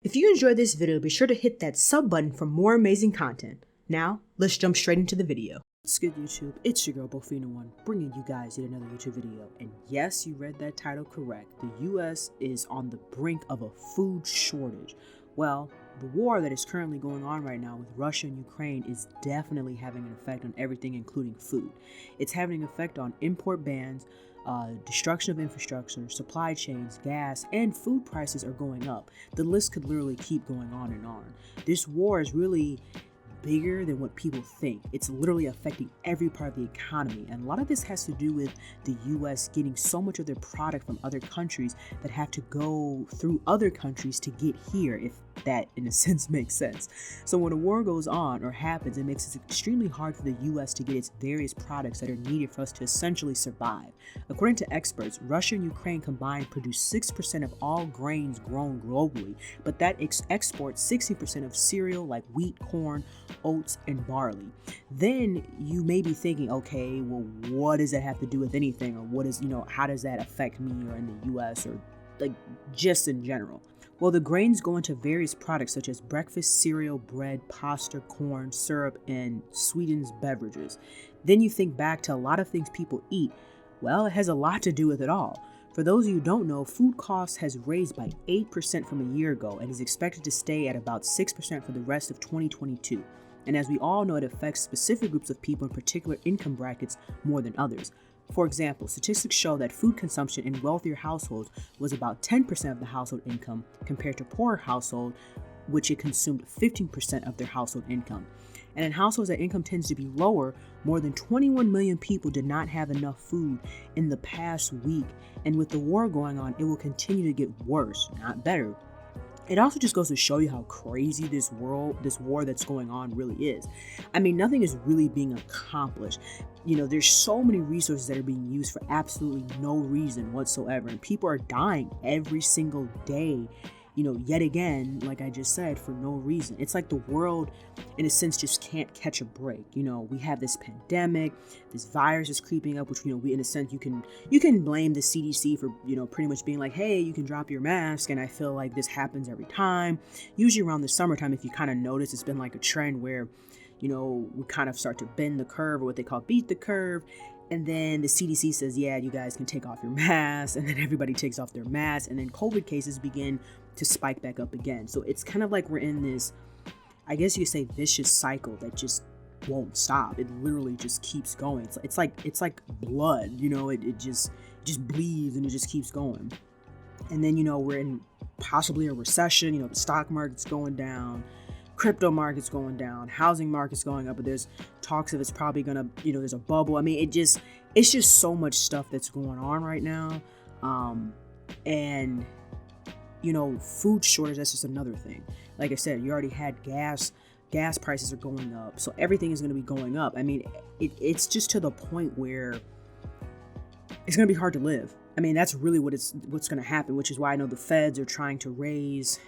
If you enjoyed this video, be sure to hit that sub button for more amazing content. Now, let's jump straight into the video. What's good, YouTube? It's your girl, Bofina1, bringing you guys yet another YouTube video. And yes, you read that title correct. The US is on the brink of a food shortage. Well, the war that is currently going on right now with Russia and Ukraine is definitely having an effect on everything, including food. It's having an effect on import bans, destruction of infrastructure, supply chains, gas, and food prices are going up. The list could literally keep going on and on. This war is really bigger than what people think. It's literally affecting every part of the economy, and a lot of this has to do with the US getting so much of their product from other countries that have to go through other countries to get here, if that in a sense makes sense. So when a war goes on or happens, it makes it extremely hard for the US to get its various products that are needed for us to essentially survive. According to experts, Russia and Ukraine combined produce 6% of all grains grown globally, but that exports 60% of cereal like wheat, corn, oats, and barley. Then you may be thinking, okay, well, what does that have to do with anything? Or what is, how does that affect me or in the US or like just in general? Well, the grains go into various products such as breakfast cereal, bread, pasta, corn, syrup, and sweetened beverages. Then you think back to a lot of things people eat. Well, it has a lot to do with it all. For those of you who don't know, food costs has raised by 8% from a year ago and is expected to stay at about 6% for the rest of 2022. And as we all know, it affects specific groups of people in particular income brackets more than others. For example, statistics show that food consumption in wealthier households was about 10% of the household income compared to poorer households, which it consumed 15% of their household income. And in households that income tends to be lower, more than 21 million people did not have enough food in the past week. And with the war going on, it will continue to get worse, not better. It also just goes to show you how crazy this war that's going on really is. I mean, nothing is really being accomplished. There's so many resources that are being used for absolutely no reason whatsoever. And people are dying every single day, yet again, like I just said, for no reason. It's like the world, in a sense, just can't catch a break. We have this pandemic, this virus is creeping up, which, we, in a sense, you can blame the CDC for, pretty much being like, hey, you can drop your mask. And I feel like this happens every time. Usually around the summertime, if you kind of notice, it's been like a trend where, we kind of start to bend the curve, or what they call beat the curve. And then the CDC says, yeah, you guys can take off your masks. And then everybody takes off their masks. And then COVID cases begin to spike back up again. So it's kind of like we're in this, I guess you could say, vicious cycle that just won't stop. It literally just keeps going. It's like blood, it just bleeds and it just keeps going. And then, we're in possibly a recession. The stock market's going down. Crypto market's going down, housing market's going up, but there's talks of it's probably gonna, there's a bubble. I mean, it's just so much stuff that's going on right now. And food shortage, that's just another thing. Like I said, you already had gas prices are going up, so everything is going to be going up. I mean, it's just to the point where it's going to be hard to live. I mean, that's really what's going to happen, which is why I know the feds are trying to raise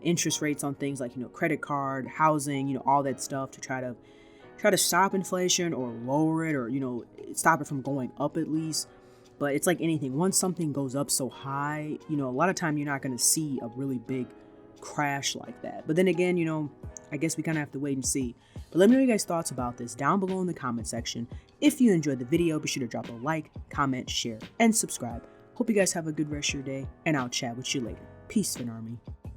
interest rates on things like, credit card, housing, all that stuff to try to stop inflation or lower it, or, stop it from going up at least. But it's like anything. Once something goes up so high, a lot of time you're not going to see a really big crash like that. But then again, I guess we kind of have to wait and see. But let me know your guys' thoughts about this down below in the comment section. If you enjoyed the video, be sure to drop a like, comment, share, and subscribe. Hope you guys have a good rest of your day, and I'll chat with you later. Peace, Fin Army.